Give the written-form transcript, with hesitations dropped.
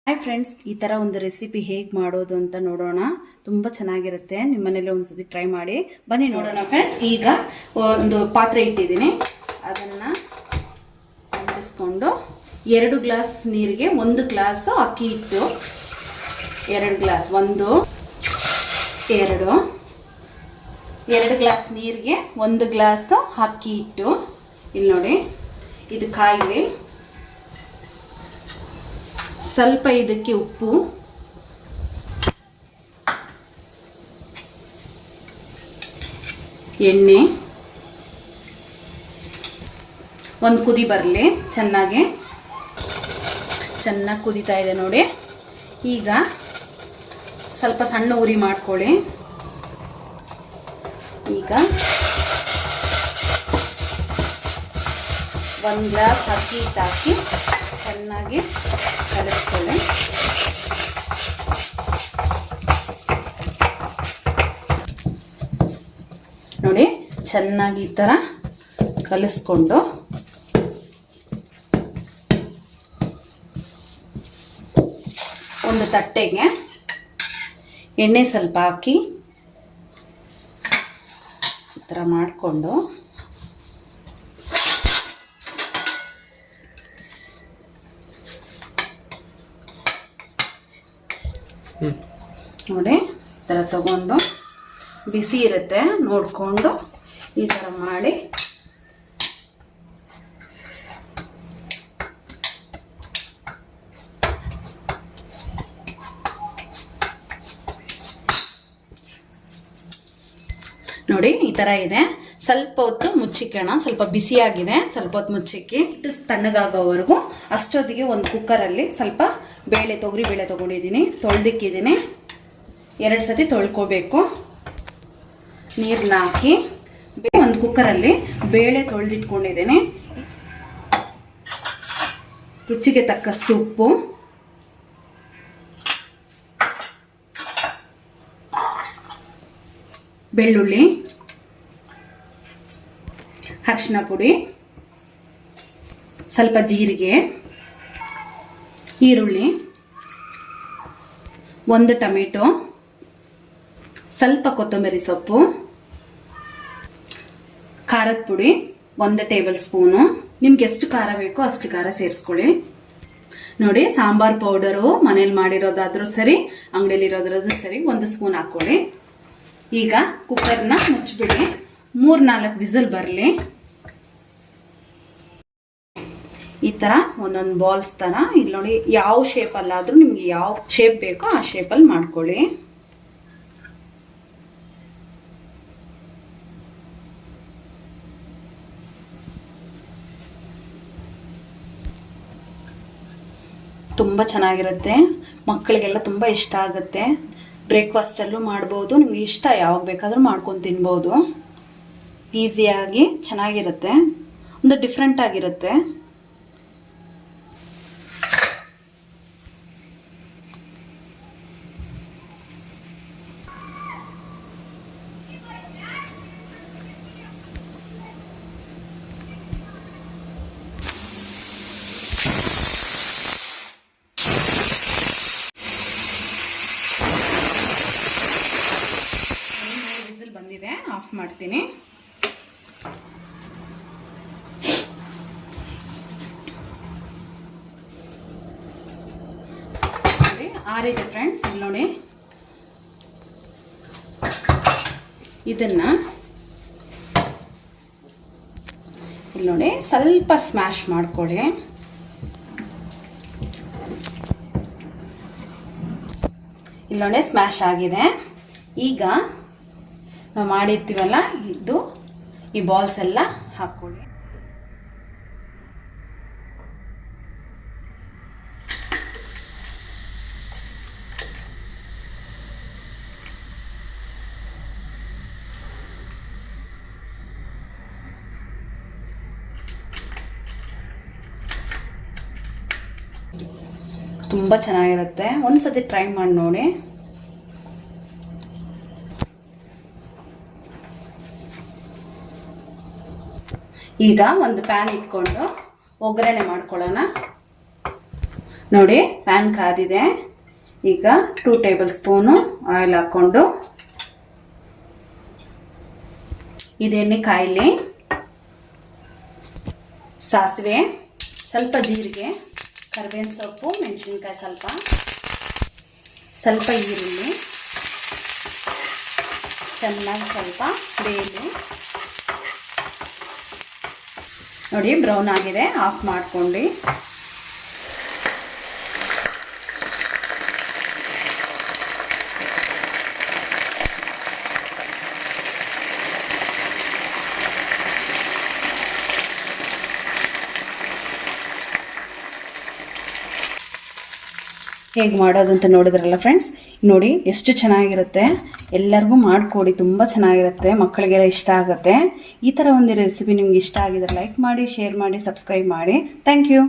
Hi friends, ಈ ಥರ ಒಂದು ರೆಸಿಪಿ ಹೇಗೆ ಮಾಡೋದು ಅಂತ ನೋಡೋಣ. ತುಂಬ ಚೆನ್ನಾಗಿರುತ್ತೆ. ನಿಮ್ಮ ಮನೇಲಿ ಒಂದ್ಸತಿ ಟ್ರೈ ಮಾಡಿ. ಬನ್ನಿ ನೋಡೋಣ ಫ್ರೆಂಡ್ಸ್. ಈಗ ಒಂದು ಪಾತ್ರೆ ಇಟ್ಟಿದ್ದೀನಿ. ಅದನ್ನು ಅಂಟಿಸ್ಕೊಂಡು 2 ಗ್ಲಾಸ್ ನೀರಿಗೆ 1 ಗ್ಲಾಸು ಅಕ್ಕಿ ಹಿಟ್ಟು, 2 ಗ್ಲಾಸ್ 1 2 ಗ್ಲಾಸ್ ನೀರಿಗೆ 1 ಗ್ಲಾಸು ಅಕ್ಕಿ ಹಿಟ್ಟು. ಇಲ್ಲಿ ನೋಡಿ, ಇದು ಕಾಯಿಲೆ. ಸ್ವಲ್ಪ ಇದಕ್ಕೆ ಉಪ್ಪು, ಎಣ್ಣೆ, ಒಂದು ಕುದಿ ಬರಲಿ. ಚೆನ್ನಾಗಿ ಕುದೀತಾ ಇದೆ ನೋಡಿ. ಈಗ ಸ್ವಲ್ಪ ಸಣ್ಣ ಉರಿ ಮಾಡ್ಕೊಳ್ಳಿ. ಈಗ 1 ಗ್ಲಾಸ್ ಅಕ್ಕಿ ಹಿಟ್ಟು ಹಾಕಿ ಚೆನ್ನಾಗಿ ಕಲಿಸ್ಕೊಳ್ಳಿ. ನೋಡಿ, ಚೆನ್ನಾಗಿ ಈ ಥರ ಕಲಿಸ್ಕೊಂಡು ಒಂದು ತಟ್ಟೆಗೆ ಎಣ್ಣೆ ಸ್ವಲ್ಪ ಹಾಕಿ ಈ ಥರ ಮಾಡಿಕೊಂಡು ನೋಡಿ, ಈ ಥರ ತಗೊಂಡು ಬಿಸಿ ಇರುತ್ತೆ ನೋಡಿಕೊಂಡು ಈ ಥರ ಮಾಡಿ ನೋಡಿ, ಈ ಥರ ಇದೆ. ಸ್ವಲ್ಪ ಹೊತ್ತು ಮುಚ್ಚಿಕೋಣ. ಸ್ವಲ್ಪ ಬಿಸಿಯಾಗಿದೆ, ಸ್ವಲ್ಪ ಹೊತ್ತು ಮುಚ್ಚಿಕ್ಕಿ ಇಟ್ಟು ತಣ್ಣಗಾಗೋವರೆಗೂ. ಅಷ್ಟೊತ್ತಿಗೆ ಒಂದು ಕುಕ್ಕರಲ್ಲಿ ಸ್ವಲ್ಪ ತೊಗರಿ ಬೇಳೆ ತೊಗೊಂಡಿದ್ದೀನಿ, ತೊಳೆದಿಕ್ಕಿದ್ದೀನಿ. 2 ಸತಿ ತೊಳ್ಕೊಬೇಕು. ನೀರನ್ನ ಹಾಕಿ ಒಂದು ಕುಕ್ಕರಲ್ಲಿ ಬೇಳೆ ತೊಳೆದಿಟ್ಕೊಂಡಿದ್ದೀನಿ. ರುಚಿಗೆ ತಕ್ಕಷ್ಟು ಉಪ್ಪು, ಬೆಳ್ಳುಳ್ಳಿ, ಅರಿಶಿನ ಪುಡಿ, ಸ್ವಲ್ಪ ಜೀರಿಗೆ, ಈರುಳ್ಳಿ, 1 ಟೊಮೆಟೊ, ಸ್ವಲ್ಪ ಕೊತ್ತಂಬರಿ ಸೊಪ್ಪು, ಖಾರದ ಪುಡಿ 1 ಟೇಬಲ್ ಸ್ಪೂನು. ನಿಮ್ಗೆ ಎಷ್ಟು ಖಾರ ಬೇಕೋ ಅಷ್ಟು ಖಾರ ಸೇರಿಸ್ಕೊಳ್ಳಿ. ನೋಡಿ, ಸಾಂಬಾರ್ ಪೌಡರು ಮನೇಲಿ ಮಾಡಿರೋದಾದ್ರೂ ಸರಿ, ಅಂಗಡಿಯಲ್ಲಿರೋದ್ರೂ ಸರಿ 1 ಸ್ಪೂನ್ ಹಾಕ್ಕೊಳ್ಳಿ. ಈಗ ಕುಕ್ಕರ್ನ ಮುಚ್ಚಿಬಿಡಿ. 3-4 ವಿಸಿಲ್ ಬರಲಿ. ಈ ಥರ ಒಂದೊಂದು ಬಾಲ್ಸ್ ಥರ. ಇಲ್ಲಿ ನೋಡಿ, ಯಾವ ಶೇಪಲ್ಲಾದರೂ ನಿಮಗೆ ಯಾವ ಶೇಪ್ ಬೇಕೋ ಆ ಶೇಪಲ್ಲಿ ಮಾಡ್ಕೊಳ್ಳಿ. ತುಂಬ ಚೆನ್ನಾಗಿರುತ್ತೆ. ಮಕ್ಕಳಿಗೆಲ್ಲ ತುಂಬ ಇಷ್ಟ ಆಗುತ್ತೆ. ಬ್ರೇಕ್ಫಾಸ್ಟಲ್ಲೂ ಮಾಡ್ಬೋದು. ನಿಮ್ಗೆ ಇಷ್ಟ ಯಾವಾಗ ಬೇಕಾದರೂ ಮಾಡ್ಕೊಂಡು ತಿನ್ಬೋದು. ಈಸಿಯಾಗಿ ಚೆನ್ನಾಗಿರುತ್ತೆ. ಒಂದು ಡಿಫ್ರೆಂಟ್ ಆಗಿರುತ್ತೆ. ಬಂದಿದೆ, ಆಫ್ ಮಾಡ್ತೀನಿ. ಆರಿದೆ ಫ್ರೆಂಡ್ಸ್. ಇಲ್ಲಿ ನೋಡಿ, ಇದನ್ನ ಇಲ್ಲಿ ನೋಡಿ ಸ್ವಲ್ಪ ಸ್ಮ್ಯಾಶ್ ಮಾಡ್ಕೊಳ್ಳಿ. ಇಲ್ಲಿ ನೋಡಿ, ಸ್ಮ್ಯಾಶ್ ಆಗಿದೆ. ಈಗ ನಾವು ಮಾಡಿರ್ತೀವಲ್ಲ, ಈ ಬಾಲ್ಸ್ ಎಲ್ಲ ಹಾಕ್ಕೊಳ್ಳಿ. ತುಂಬ ಚೆನ್ನಾಗಿರುತ್ತೆ. ಒಂದ್ಸತಿ ಟ್ರೈ ಮಾಡಿ ನೋಡಿ. ಈಗ ಒಂದು ಪ್ಯಾನ್ ಇಟ್ಕೊಂಡು ಒಗ್ಗರಣೆ ಮಾಡ್ಕೊಳ್ಳೋಣ. ನೋಡಿ ಪ್ಯಾನ್ ಕಾದಿದೆ. ಈಗ 2 ಟೇಬಲ್ ಸ್ಪೂನು ಆಯಿಲ್ ಹಾಕ್ಕೊಂಡು ಇದೆಣ್ಣೆ ಕಾಯಿಲಿ. ಸಾಸಿವೆ, ಸ್ವಲ್ಪ ಜೀರಿಗೆ, ಕರಿಬೇವಿನ ಸೊಪ್ಪು, ಮೆಣಸಿನ್ಕಾಯಿ ಸ್ವಲ್ಪ ಈರುಳ್ಳಿ ಚೆನ್ನಾಗಿ ಸ್ವಲ್ಪ ಬೇಯಲಿ. ನೋಡಿ ಬ್ರೌನ್ ಆಗಿದೆ, ಆಫ್ ಮಾಡ್ಕೊಂಡು ಹೇಗೆ ಮಾಡೋದು ಅಂತ ನೋಡಿದ್ರಲ್ಲ ಫ್ರೆಂಡ್ಸ್. ನೋಡಿ ಎಷ್ಟು ಚೆನ್ನಾಗಿರುತ್ತೆ, ಎಲ್ಲರಿಗೂ ಮಾಡಿಕೊಡಿ, ತುಂಬ ಚೆನ್ನಾಗಿರುತ್ತೆ, ಮಕ್ಕಳಿಗೆಲ್ಲ ಇಷ್ಟ ಆಗುತ್ತೆ. ಈ ಥರ ಒಂದು ರೆಸಿಪಿ ನಿಮ್ಗೆ ಇಷ್ಟ ಆಗಿದ್ರೆ ಲೈಕ್ ಮಾಡಿ, ಶೇರ್ ಮಾಡಿ, ಸಬ್ಸ್ಕ್ರೈಬ್ ಮಾಡಿ. Thank you.